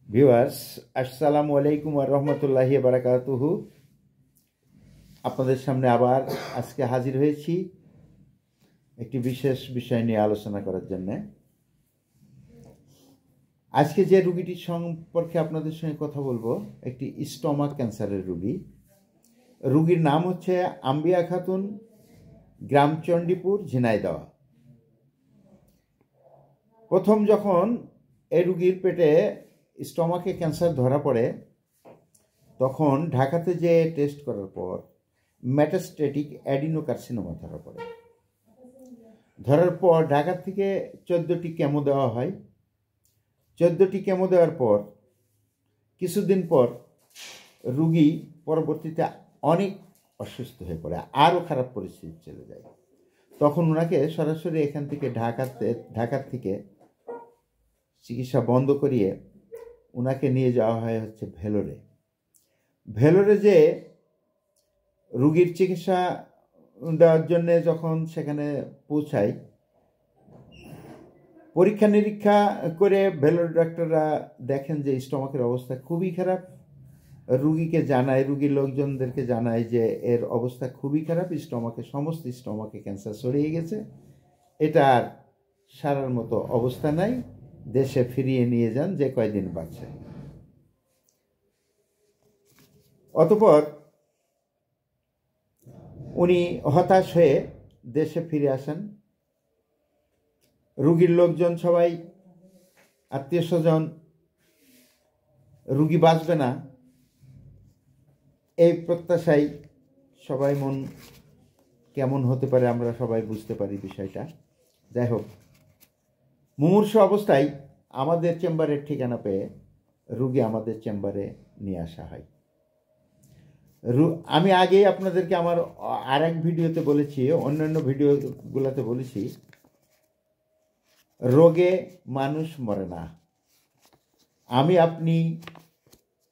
Viewers, আসসালামু আলাইকুম ওয়া রাহমাতুল্লাহি ওয়া বারাকাতুহু। আপনাদের সামনে আবার আজকে হাজির হয়েছি একটি বিশেষ বিষয় নিয়ে আলোচনা করার জন্য। আজকে যে রোগীটির সম্পর্কে আপনাদের সঙ্গে কথা বলবো, একটি স্টমাক ক্যান্সারের রোগী। রোগীর নাম হচ্ছে আম্বিয়া খাতুন, গ্রাম চণ্ডীপুর, ঝিনাইদহ। প্রথম যখন এই রোগীর পেটে স্টমাকে ক্যান্সার ধরা পড়ে, তখন ঢাকাতে যে টেস্ট করার পর মেটাস্টেটিক অ্যাডিনোকার্সিনোমা ধরার পর ঢাকা থেকে 14টি কেমো দেওয়া হয়। 14টি কেমো দেওয়ার পর কিছুদিন পর রুগী পরবর্তীতে অনেক অসুস্থ হয়ে পড়ে, আরও খারাপ পরিস্থিতি চলে যায়। তখন ওনাকে সরাসরি এখান থেকে ঢাকার থেকে চিকিৎসা বন্ধ করিয়ে ওনাকে নিয়ে যাওয়া হয় হচ্ছে ভেলোরে যে রুগীর চিকিৎসা দেওয়ার জন্যে যখন সেখানে পৌঁছাই, পরীক্ষা নিরীক্ষা করে ভেলোর ডাক্তাররা দেখেন যে স্টমাকের অবস্থা খুবই খারাপ। রুগীকে জানায়, রুগীর লোকজনদেরকে জানায় যে এর অবস্থা খুবই খারাপ, সমস্ত স্টমাকে ক্যান্সার ছড়িয়ে গেছে, এটা আর সারার মতো অবস্থা নাই, দেশে ফিরিয়ে নিয়ে যান, যে কয়দিন বাঁচে। অতঃপর উনি হতাশ হয়ে দেশে ফিরে আসেন। রুগীর লোকজন সবাই, আত্মীয় স্বজন, রুগী বাঁচবে না এই প্রত্যাশায় সবাই মন কেমন হতে পারে আমরা সবাই বুঝতে পারি বিষয়টা। যাই হোক, মুমূর্ষ অবস্থায় আমাদের চেম্বারের ঠিকানা পেয়ে রুগী আমাদের চেম্বারে নিয়ে আসা হয়। আমি আগেই আপনাদেরকে আমার আর এক ভিডিওতে বলেছি, অন্যান্য ভিডিওগুলোতে বলেছি, রোগে মানুষ মরে না। আমি, আপনি,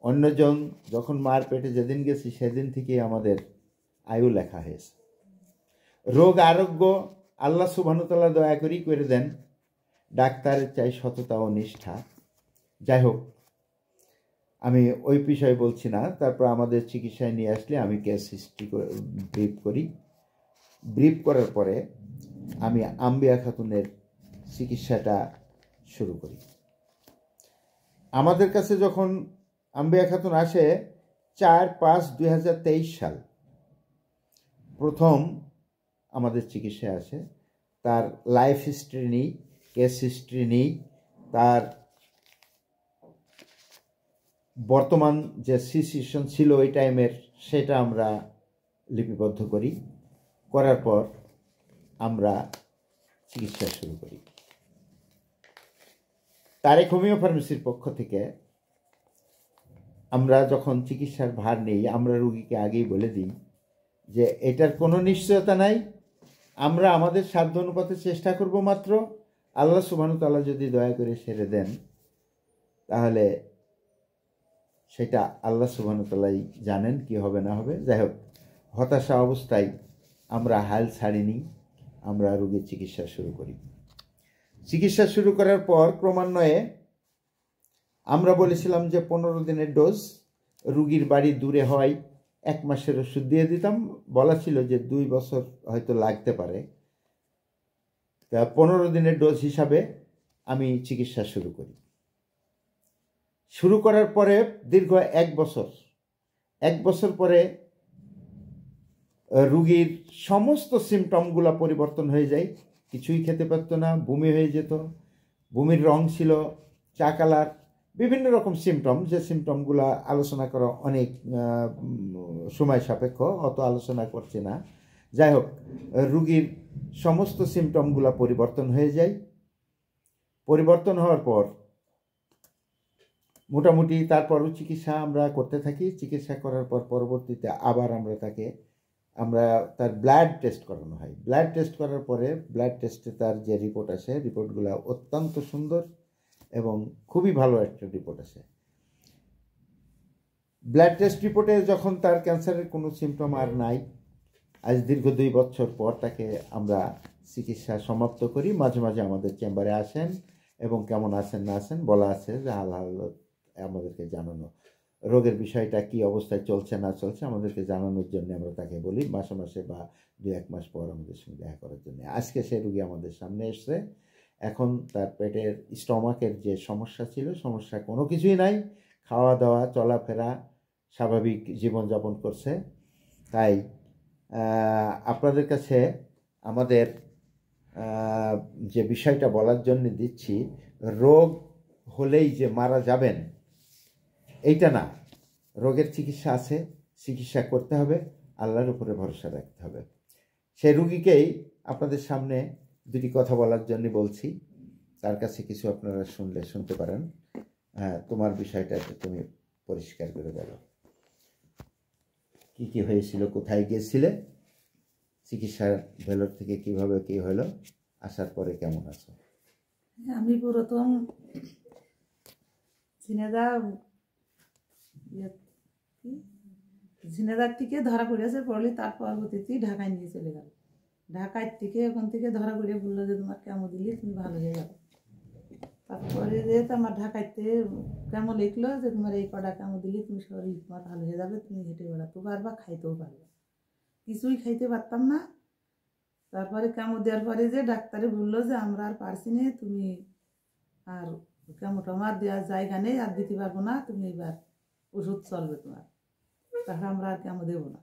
অন্যজন যখন মার পেটে যেদিন গেছি সেদিন থেকেই আমাদের আয়ু লেখা হয়েছে। রোগ আরোগ্য আল্লাহ সুবহানাহু ওয়া তাআলা দয়া করেই করে দেন, ডাক্তারের চাই সততা ও নিষ্ঠা। যাই হোক, আমি ওই বিষয়ে বলছি না। তারপর আমাদের চিকিৎসায় নিয়ে আসলে আমি কেস হিস্ট্রি ব্রিফ করার পরে আমি আম্বিয়া খাতুনের চিকিৎসাটা শুরু করি। আমাদের কাছে যখন আম্বিয়া খাতুন আসে 4/5/2023 সাল প্রথম আমাদের চিকিৎসায় আসে, তার লাইফ হিস্ট্রি নেই, কেস হিস্ট্রি নেই, তার বর্তমান যে সিচুয়েশন ছিল ওই টাইমের সেটা আমরা লিপিবদ্ধ করার পর আমরা চিকিৎসা শুরু করি। তারেক হোমিও ফার্মেসির পক্ষ থেকে আমরা যখন চিকিৎসার ভার নেই, আমরা রুগীকে আগেই বলে দিই যে এটার কোনো নিশ্চয়তা নাই, আমরা আমাদের সাধ্য অনুপাতে চেষ্টা করব মাত্র, আল্লাহ সুবহানাহু ওয়া তাআলা যদি দয়া করে সেরে দেন তাহলে সেটা আল্লাহ সুবহানাহু ওয়া তাআলাই জানেন কি হবে না হবে। যাই হোক, হতাশা অবস্থায় আমরা হাল ছাড়িনি, আমরা রোগীর চিকিৎসা শুরু করি। চিকিৎসা শুরু করার পর ক্রমান্বয়ে আমরা বলেছিলাম যে 15 দিনের ডোজ, রুগীর বাড়ি দূরে হয় 1 মাসের ওষুধ দিয়ে দিতাম। বলা ছিল যে 2 বছর হয়তো লাগতে পারে। তা 15 দিনের ডোজ হিসাবে আমি চিকিৎসা শুরু করার পরে দীর্ঘ 1 বছর পরে রুগীর সমস্ত সিমটমগুলো পরিবর্তন হয়ে যায়। কিছুই খেতে পারত না, বমি হয়ে যেত, বমির রং ছিল চা কালার, বিভিন্ন রকম সিমটম, যে সিমটমগুলো আলোচনা করা অনেক সময় সাপেক্ষ, অত আলোচনা করছি না। যাই হোক, রুগীর সমস্ত সিমটমগুলো পরিবর্তন হয়ে যায়। পরিবর্তন হওয়ার পর মোটামুটি তারপরও চিকিৎসা আমরা করতে থাকি। চিকিৎসা করার পর পরবর্তীতে আবার তার ব্লাড টেস্ট করানো হয়। ব্লাড টেস্ট করার পরে ব্লাড টেস্টে তার যে রিপোর্ট আসে, রিপোর্টগুলো অত্যন্ত সুন্দর এবং খুবই ভালো একটা রিপোর্ট আসে। ব্লাড টেস্ট রিপোর্টে যখন তার ক্যান্সারের কোনো সিমটম আর নাই, আজ দীর্ঘ 2 বছর পর তাকে আমরা চিকিৎসা সমাপ্ত করি। মাঝে মাঝে আমাদের চেম্বারে আসেন এবং কেমন আছেন না আছেন বলা আছে যে আমাদেরকে জানানো, রোগের বিষয়টা কি অবস্থায় চলছে না চলছে আমাদেরকে জানানোর জন্য আমরা তাকে বলি মাসে মাসে বা 2-1 মাস পর আমাদের সঙ্গে দেখা করার জন্য। আজকে সে রুগী আমাদের সামনে এসছে। এখন তার পেটের স্টমাকের যে সমস্যা ছিল, সমস্যা কোনো কিছুই নাই, খাওয়া দাওয়া চলাফেরা স্বাভাবিক জীবনযাপন করছে। তাই আপনাদের কাছে আমাদের যে বিষয়টা বলার জন্য দিচ্ছি, রোগ হলেই যে মারা যাবেন এইটা না, রোগের চিকিৎসা আছে, চিকিৎসা করতে হবে, আল্লাহর উপরে ভরসা রাখতে হবে। সেই রুগীকেই আপনাদের সামনে দুটি কথা বলার জন্য বলছি, তার কাছে কিছু আপনারা শুনতে পারেন। হ্যাঁ, তোমার বিষয়টা তুমি পরিষ্কার করে বলো, কি কি হয়েছিল, কোথায় গিয়েছিলে, চিকিৎসার ভেলোর থেকে কিভাবে কি হলো, আসার পরে কেমন আছো? আমি প্রথম ঝিনেদার থেকে ধরা পড়েছে, পড়লে তার পরবর্তীতে ঢাকায় নিয়ে চলে গেল। ঢাকায় থেকে ওখান থেকে ধরা পড়ে বললো যে তোমার কেমো দিলে তুমি ভালো হয়ে যাবে। তারপরে যে আমার ঢাকাইতে কেমো লিখলো যে তোমার এই কটা কেমো দিলে তুমি শরীর তোমার ভালো হয়ে যাবে, তুমি হেঁটে বেড়াতেও পারবা, খাইতেও পারবা। কিছুই খাইতে পারতাম না। তারপরে কেমো দেওয়ার পরে যে ডাক্তারে বললো যে আমরা আর পারছি না, তুমি আর কেমো টমার দেওয়ার জায়গা নেই, আর দিতে পারবো না, তুমি এবার ওষুধ চলবে তোমার, তাহলে আমরা আর কেমো দেবো না।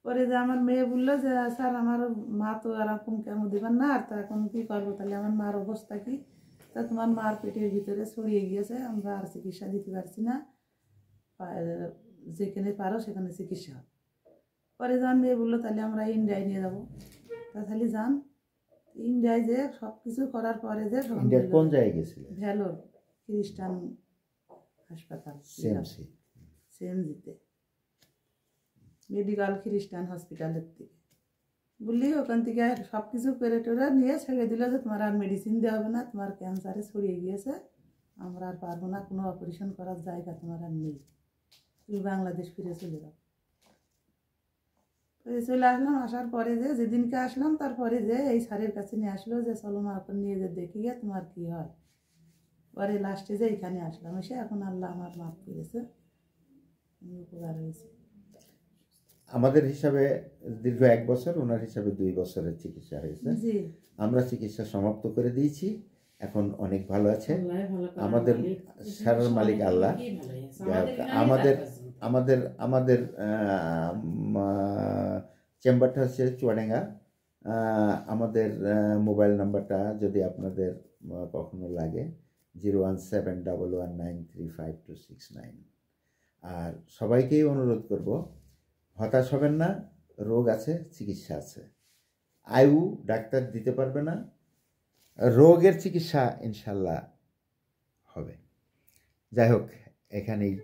পরে যে আমার মেয়ে বললো যে স্যার আমার মা তো এরকম কেমো দেবেন না, আর তা এখন কী করবো, তাহলে আমার মার অবস্থা কি, তা তোমার মার পেটের ভিতরে ছড়িয়ে গিয়েছে, আমরা আর চিকিৎসা দিতে পারছি না, যেখানে পারো সেখানে চিকিৎসা হবে। পরে যান মেয়ে বললো তাহলে আমরা ইন্ডিয়ায় নিয়ে যাবো। তাহলে যান ইন্ডিয়ায়, যে সব কিছু করার পরে যে কোন জায়গায় গেছিল? ভ্যালোর খ্রিস্টান হাসপাতাল, সিএমজিতে, মেডিকেল খ্রিস্টান হসপিটালের থেকে বললি, ওখান থেকে সব কিছু পেরে টেরে নিয়ে ছেড়ে দিল যে তোমার আর মেডিসিন দেওয়া হবে না, তোমার ক্যান্সারে ছড়িয়ে গিয়েছে, আমরা আর পারবো না, কোনো অপারেশন করার জায়গা তোমার আর নেই, তুমি বাংলাদেশ ফিরে চলে যাও। চলে আসলাম। আসার পরে যে যেদিনকে আসলাম তারপরে যে এই স্যারের কাছে নিয়ে আসলো যে চলো মা এখন নিয়ে যে দেখি গিয়ে তোমার কী হয়। পরে লাস্টে যে এখানে আসলাম, এসে এখন আল্লাহ আমার মাফ করেছে, উপকার হয়েছে। আমাদের হিসাবে দীর্ঘ 1 বছর, ওনার হিসাবে 2 বছরের চিকিৎসা হয়েছে। আমরা চিকিৎসা সমাপ্ত করে দিয়েছি, এখন অনেক ভালো আছে। আমাদের সারার মালিক আল্লাহ। আমাদের চেম্বারটা হচ্ছে চুয়াডাঙ্গা। আমাদের মোবাইল নাম্বারটা যদি আপনাদের কখনো লাগে 01711935269। আর সবাইকেই অনুরোধ করব, হতাশ হবেন না, রোগ আছে, চিকিৎসা আছে। আয়ু ডাক্তার দিতে পারবে না, রোগের চিকিৎসা ইনশাল্লাহ হবে। যাই হোক, এখানেই